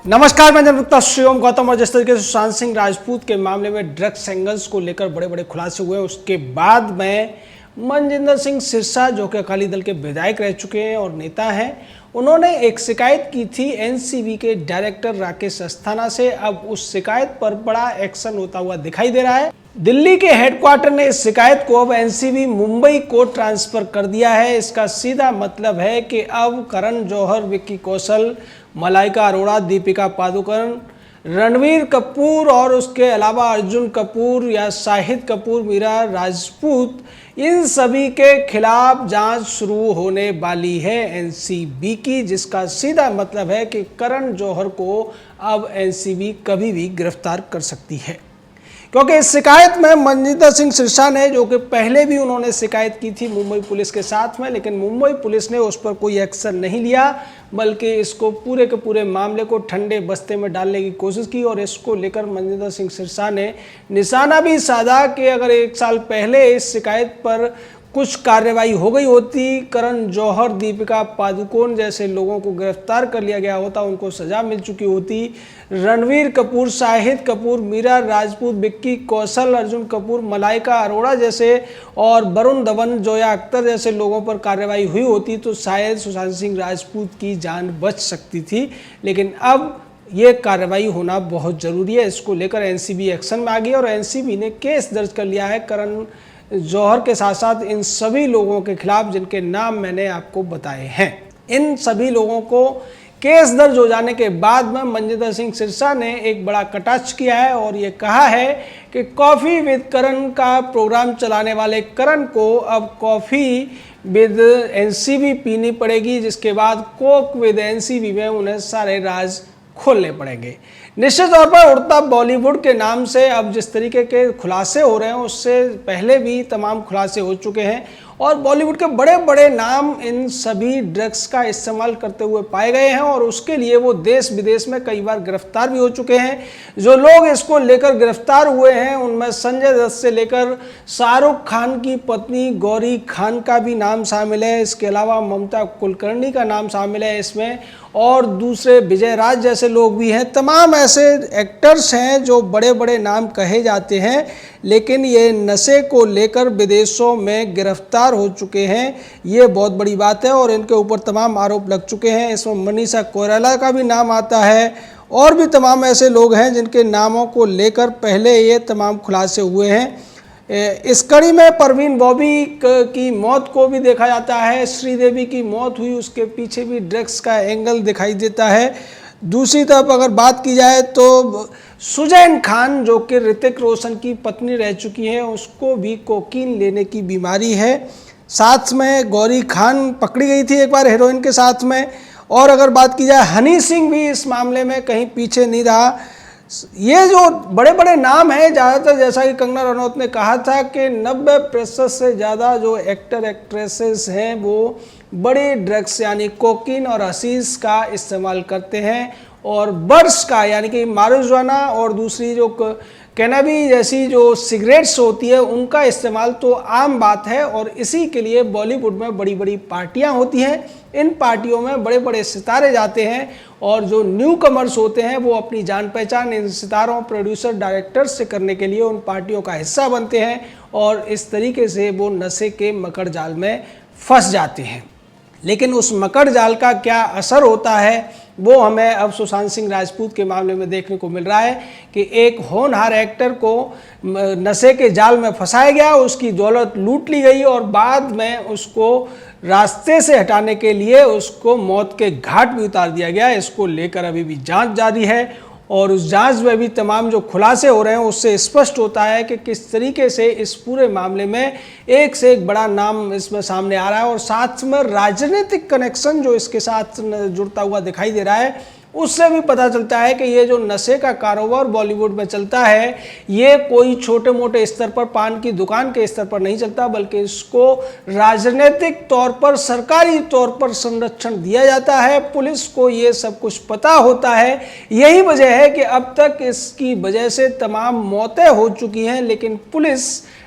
नमस्कार, मैं जनता शिवम गौतम। और जिस तरीके से सुशांत सिंह राजपूत के मामले में ड्रग्स एंगल्स को लेकर बड़े बड़े खुलासे हुए, उसके बाद में मनजिंदर सिंह सिरसा, जो कि अकाली दल के विधायक रह चुके हैं और नेता हैं, उन्होंने एक शिकायत की थी एनसीबी के डायरेक्टर राकेश अस्थाना से। अब उस शिकायत पर बड़ा एक्शन होता हुआ दिखाई दे रहा है। दिल्ली के हेडक्वार्टर ने इस शिकायत को अब एनसीबी मुंबई को ट्रांसफर कर दिया है। इसका सीधा मतलब है कि अब करण जौहर, विक्की कौशल, मलाइका अरोड़ा, दीपिका पादुकोण, रणवीर कपूर और उसके अलावा अर्जुन कपूर या शाहिद कपूर, मीरा राजपूत, इन सभी के खिलाफ जांच शुरू होने वाली है एनसीबी की, जिसका सीधा मतलब है कि करण जौहर को अब एनसीबी कभी भी गिरफ्तार कर सकती है। क्योंकि इस शिकायत में मनजिंदर सिंह सिरसा ने, जो कि पहले भी उन्होंने शिकायत की थी मुंबई पुलिस के साथ में, लेकिन मुंबई पुलिस ने उस पर कोई एक्शन नहीं लिया, बल्कि इसको पूरे के पूरे मामले को ठंडे बस्ते में डालने की कोशिश की। और इसको लेकर मनजिंदर सिंह सिरसा ने निशाना भी साधा कि अगर 1 साल पहले इस शिकायत पर कुछ कार्रवाई हो गई होती, करण जौहर, दीपिका पादुकोण जैसे लोगों को गिरफ्तार कर लिया गया होता, उनको सजा मिल चुकी होती, रणवीर कपूर, शाहिद कपूर, मीरा राजपूत, विक्की कौशल, अर्जुन कपूर, मलाइका अरोड़ा जैसे और वरुण धवन, जोया अख्तर जैसे लोगों पर कार्रवाई हुई होती, तो शायद सुशांत सिंह राजपूत की जान बच सकती थी। लेकिन अब ये कार्रवाई होना बहुत ज़रूरी है। इसको लेकर एनसीबी एक्शन में आ गई और एनसीबी ने केस दर्ज कर लिया है करण जौहर के साथ साथ इन सभी लोगों के खिलाफ जिनके नाम मैंने आपको बताए हैं। इन सभी लोगों को केस दर्ज हो जाने के बाद में मनजिंदर सिंह सिरसा ने एक बड़ा कटाक्ष किया है और ये कहा है कि कॉफ़ी विद करण का प्रोग्राम चलाने वाले करण को अब कॉफ़ी विद एनसीबी पीनी पड़ेगी, जिसके बाद कोक विद एनसीबी में उन्हें सारे राज खोलने पड़ेंगे। निश्चित तौर पर उड़ता बॉलीवुड के नाम से अब जिस तरीके के खुलासे हो रहे हैं, उससे पहले भी तमाम खुलासे हो चुके हैं और बॉलीवुड के बड़े बड़े नाम इन सभी ड्रग्स का इस्तेमाल करते हुए पाए गए हैं और उसके लिए वो देश विदेश में कई बार गिरफ्तार भी हो चुके हैं। जो लोग इसको लेकर गिरफ्तार हुए हैं उनमें संजय दत्त से लेकर शाहरुख खान की पत्नी गौरी खान का भी नाम शामिल है। इसके अलावा ममता कुलकर्णी का नाम शामिल है इसमें, और दूसरे विजय राज जैसे लोग भी हैं। तमाम ऐसे एक्टर्स हैं जो बड़े बड़े नाम कहे जाते हैं, लेकिन ये नशे को लेकर विदेशों में गिरफ्तार हो चुके हैं। ये बहुत बड़ी बात है और इनके ऊपर तमाम आरोप लग चुके हैं। इसमें मनीषा कोइराला का भी नाम आता है और भी तमाम ऐसे लोग हैं जिनके नामों को लेकर पहले ये तमाम खुलासे हुए हैं। इस कड़ी में परवीन बॉबी की मौत को भी देखा जाता है। श्रीदेवी की मौत हुई, उसके पीछे भी ड्रग्स का एंगल दिखाई देता है। दूसरी तरफ अगर बात की जाए तो सुजैन खान, जो कि ऋतिक रोशन की पत्नी रह चुकी है, उसको भी कोकीन लेने की बीमारी है। साथ में गौरी खान पकड़ी गई थी एक बार हेरोइन के साथ में। और अगर बात की जाए, हनी सिंह भी इस मामले में कहीं पीछे नहीं रहा। ये जो बड़े बड़े नाम हैं, ज़्यादातर जैसा कि कंगना रनौत ने कहा था कि 90% से ज़्यादा जो एक्टर एक्ट्रेसेस हैं वो बड़े ड्रग्स यानी कोकीन और हशीश का इस्तेमाल करते हैं और बर्ड्स का यानी कि मारिजुआना और दूसरी जो कैनाबी जैसी जो सिगरेट्स होती है उनका इस्तेमाल तो आम बात है। और इसी के लिए बॉलीवुड में बड़ी बड़ी पार्टियां होती हैं। इन पार्टियों में बड़े बड़े सितारे जाते हैं और जो न्यू कमर्स होते हैं वो अपनी जान पहचान इन सितारों, प्रोड्यूसर, डायरेक्टर्स से करने के लिए उन पार्टियों का हिस्सा बनते हैं और इस तरीके से वो नशे के मकड़ जाल में फंस जाते हैं। लेकिन उस मकड़ जाल का क्या असर होता है वो हमें अब सुशांत सिंह राजपूत के मामले में देखने को मिल रहा है कि एक होनहार एक्टर को नशे के जाल में फंसाया गया, उसकी दौलत लूट ली गई और बाद में उसको रास्ते से हटाने के लिए उसको मौत के घाट भी उतार दिया गया। इसको लेकर अभी भी जांच जारी है और उस जांच में भी तमाम जो खुलासे हो रहे हैं उससे स्पष्ट होता है कि किस तरीके से इस पूरे मामले में एक से एक बड़ा नाम इसमें सामने आ रहा है और साथ में राजनीतिक कनेक्शन जो इसके साथ जुड़ता हुआ दिखाई दे रहा है। उससे भी पता चलता है कि ये जो नशे का कारोबार बॉलीवुड में चलता है ये कोई छोटे मोटे स्तर पर पान की दुकान के स्तर पर नहीं चलता, बल्कि इसको राजनीतिक तौर पर, सरकारी तौर पर संरक्षण दिया जाता है। पुलिस को ये सब कुछ पता होता है। यही वजह है कि अब तक इसकी वजह से तमाम मौतें हो चुकी हैं, लेकिन पुलिस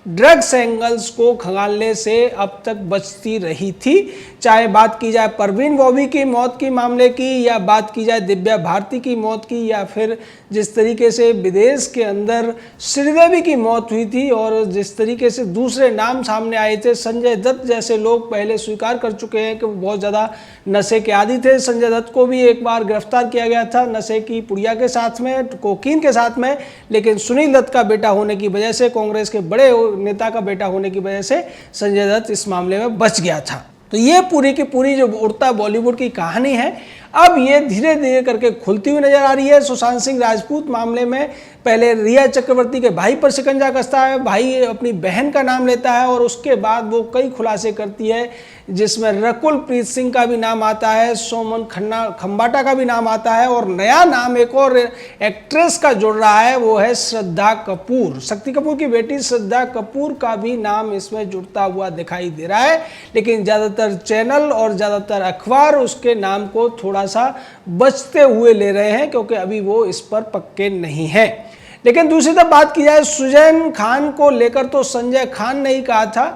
ड्रग्स एंगल्स को खंगालने से अब तक बचती रही थी। चाहे बात की जाए परवीन बॉबी की मौत की मामले की, या बात की जाए दिव्या भारती की मौत की, या फिर जिस तरीके से विदेश के अंदर श्रीदेवी की मौत हुई थी, और जिस तरीके से दूसरे नाम सामने आए थे, संजय दत्त जैसे लोग पहले स्वीकार कर चुके हैं कि वो बहुत ज़्यादा नशे के आदी थे। संजय दत्त को भी एक बार गिरफ्तार किया गया था नशे की पुड़िया के साथ में, कोकीन के साथ में, लेकिन सुनील दत्त का बेटा होने की वजह से, कांग्रेस के बड़े नेता का बेटा होने की वजह से संजय दत्त इस मामले में बच गया था। तो ये पूरी की पूरी जो उड़ता बॉलीवुड की कहानी है, अब ये धीरे धीरे करके खुलती हुई नजर आ रही है। सुशांत सिंह राजपूत मामले में पहले रिया चक्रवर्ती के भाई पर शिकंजा कसता है, भाई अपनी बहन का नाम लेता है, और उसके बाद वो कई खुलासे करती है जिसमें रकुल प्रीत सिंह का भी नाम आता है, सोमन खंबाटा का भी नाम आता है, और नया नाम एक और एक्ट्रेस का जुड़ रहा है, वो है श्रद्धा कपूर। शक्ति कपूर की बेटी श्रद्धा कपूर का भी नाम इसमें जुड़ता हुआ दिखाई दे रहा है, लेकिन ज़्यादातर चैनल और ज़्यादातर अखबार उसके नाम को थोड़ा सा बचते हुए ले रहे हैं, क्योंकि अभी वो इस पर पक्के नहीं हैं। लेकिन दूसरी तरफ बात की जाए सुजैन खान को लेकर, तो संजय खान ने ही कहा था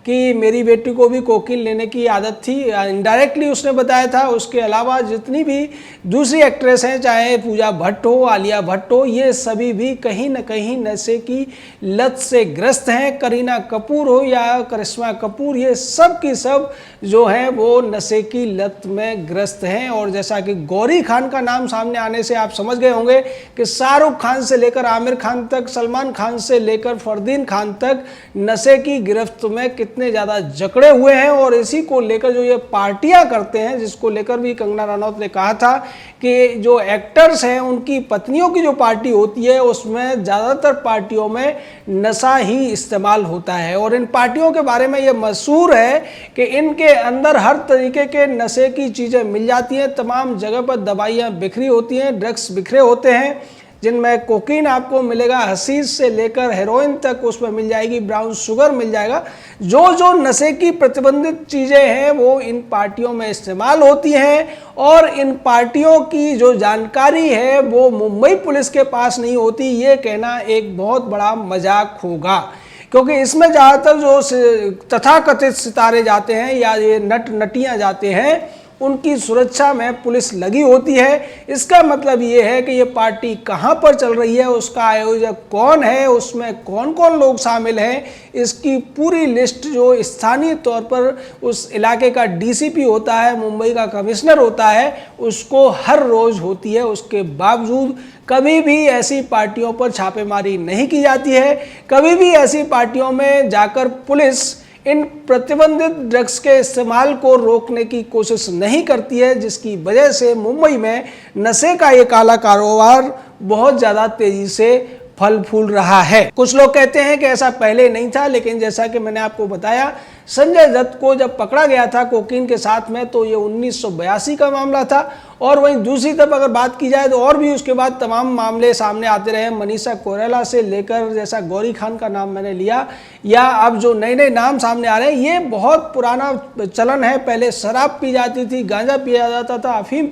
कि मेरी बेटी को भी कोकीन लेने की आदत थी, इनडायरेक्टली उसने बताया था। उसके अलावा जितनी भी दूसरी एक्ट्रेस हैं, चाहे पूजा भट्ट हो, आलिया भट्ट हो, ये सभी भी कहीं ना कहीं नशे की लत से ग्रस्त हैं। करीना कपूर हो या करिश्मा कपूर, ये सब की सब जो हैं वो नशे की लत में ग्रस्त हैं। और जैसा कि गौरी खान का नाम सामने आने से आप समझ गए होंगे कि शाहरुख खान से लेकर आमिर खान तक, सलमान खान से लेकर फरदीन खान तक नशे की गिरफ्त में कितने ज़्यादा जकड़े हुए हैं। और इसी को लेकर जो ये पार्टियां करते हैं, जिसको लेकर भी कंगना रनौत ने कहा था कि जो एक्टर्स हैं उनकी पत्नियों की जो पार्टी होती है उसमें ज़्यादातर पार्टियों में नशा ही इस्तेमाल होता है। और इन पार्टियों के बारे में ये मशहूर है कि इनके अंदर हर तरीके के नशे की चीज़ें मिल जाती हैं, तमाम जगह पर दवाइयाँ बिखरी होती हैं, ड्रग्स बिखरे होते हैं, जिनमें कोकीन आपको मिलेगा, हशीश से लेकर हेरोइन तक उसमें मिल जाएगी, ब्राउन शुगर मिल जाएगा। जो नशे की प्रतिबंधित चीज़ें हैं वो इन पार्टियों में इस्तेमाल होती हैं, और इन पार्टियों की जो जानकारी है वो मुंबई पुलिस के पास नहीं होती। ये कहना एक बहुत बड़ा मजाक होगा, क्योंकि इसमें ज़्यादातर जो तथाकथित सितारे जाते हैं या ये नटियाँ जाते हैं, उनकी सुरक्षा में पुलिस लगी होती है। इसका मतलब ये है कि ये पार्टी कहाँ पर चल रही है, उसका आयोजक कौन है, उसमें कौन कौन लोग शामिल हैं, इसकी पूरी लिस्ट जो स्थानीय तौर पर उस इलाके का डीसीपी होता है, मुंबई का कमिश्नर होता है, उसको हर रोज़ होती है। उसके बावजूद कभी भी ऐसी पार्टियों पर छापेमारी नहीं की जाती है, कभी भी ऐसी पार्टियों में जाकर पुलिस इन प्रतिबंधित ड्रग्स के इस्तेमाल को रोकने की कोशिश नहीं करती है, जिसकी वजह से मुंबई में नशे का ये काला कारोबार बहुत ज़्यादा तेज़ी से फल फूल रहा है। कुछ लोग कहते हैं कि ऐसा पहले नहीं था, लेकिन जैसा कि मैंने आपको बताया, संजय दत्त को जब पकड़ा गया था कोकीन के साथ में, तो ये 1982 का मामला था। और वहीं दूसरी तरफ अगर बात की जाए तो और भी उसके बाद तमाम मामले सामने आते रहे, मनीषा कोइराला से लेकर, जैसा गौरी खान का नाम मैंने लिया, या अब जो नए नए नाम सामने आ रहे हैं, ये बहुत पुराना चलन है। पहले शराब पी जाती थी, गांजा पिया जाता था, अफीम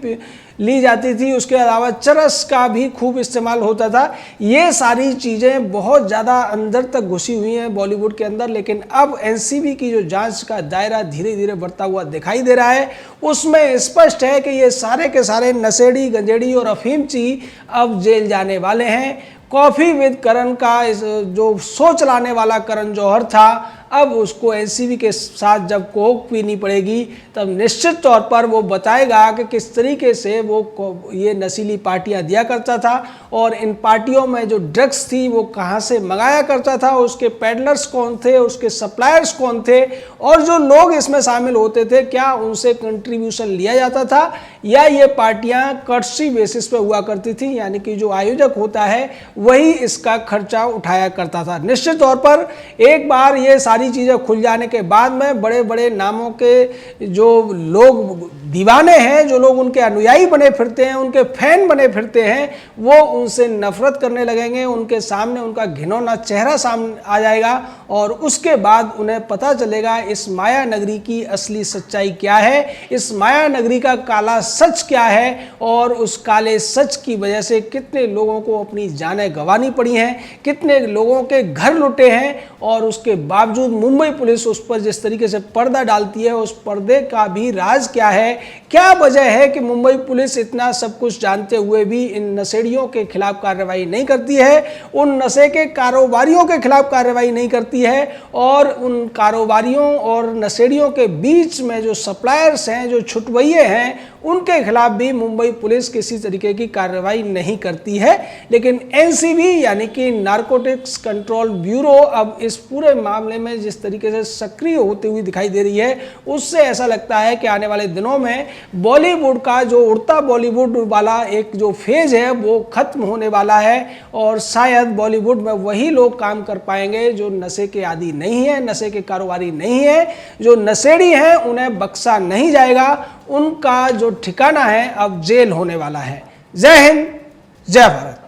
ली जाती थी, उसके अलावा चरस का भी खूब इस्तेमाल होता था। ये सारी चीज़ें बहुत ज़्यादा अंदर तक घुसी हुई हैं बॉलीवुड के अंदर, लेकिन अब एनसीबी की जो जांच का दायरा धीरे धीरे बढ़ता हुआ दिखाई दे रहा है, उसमें स्पष्ट है कि ये सारे के सारे नशेड़ी, गंजेड़ी और अफीमची अब जेल जाने वाले हैं। कॉफ़ी विद करण का जो शो चलाने वाला करण जौहर था, अब उसको एनसीबी के साथ जब कोक पीनी पड़ेगी, तब निश्चित तौर पर वो बताएगा कि किस तरीके से वो ये नशीली पार्टियां दिया करता था, और इन पार्टियों में जो ड्रग्स थी वो कहाँ से मंगाया करता था, उसके पेडलर्स कौन थे, उसके सप्लायर्स कौन थे, और जो लोग इसमें शामिल होते थे क्या उनसे कंट्रीब्यूशन लिया जाता था, या ये पार्टियां कर्टसी बेसिस पे हुआ करती थी, यानी कि जो आयोजक होता है वही इसका खर्चा उठाया करता था। निश्चित तौर पर एक बार ये सारी चीज़ें खुल जाने के बाद में बड़े बड़े नामों के जो लोग दीवाने हैं, जो लोग उनके अनुयायी बने फिरते हैं, उनके फैन बने फिरते हैं, वो उनसे नफरत करने लगेंगे, उनके सामने उनका घिनौना चेहरा सामने आ जाएगा, और उसके बाद उन्हें पता चलेगा इस माया नगरी की असली सच्चाई क्या है, इस माया नगरी का काला सच क्या है और उस काले सच की वजह से कितने लोगों को अपनी जानें गंवानी पड़ी हैं, कितने लोगों के घर लुटे हैं, और उसके बावजूद मुंबई पुलिस उस पर जिस तरीके से पर्दा डालती है, उस पर्दे का भी राज क्या है, क्या वजह है कि मुंबई पुलिस इतना सब कुछ जानते हुए भी इन नशेड़ियों के खिलाफ कार्रवाई नहीं करती है, उन नशे के कारोबारियों के खिलाफ कार्रवाई नहीं करती है, और उन कारोबारियों और नशेड़ियों के बीच में जो सप्लायर्स हैं, जो छुटवइये हैं, उनके खिलाफ भी मुंबई पुलिस किसी तरीके की कार्रवाई नहीं करती है। लेकिन एनसीबी यानी कि नारकोटिक्स कंट्रोल ब्यूरो अब इस पूरे मामले में जिस तरीके से सक्रिय होती हुई दिखाई दे रही है, उससे ऐसा लगता है कि आने वाले दिनों में बॉलीवुड का जो उड़ता बॉलीवुड वाला एक जो फेज है वो खत्म होने वाला है, और शायद बॉलीवुड में वही लोग काम कर पाएंगे जो नशे के आदी नहीं है, नशे के कारोबारी नहीं है, जो नशेड़ी हैं उन्हें बख्शा नहीं जाएगा, उनका जो ठिकाना है अब जेल होने वाला है। जय हिंद, जय भारत।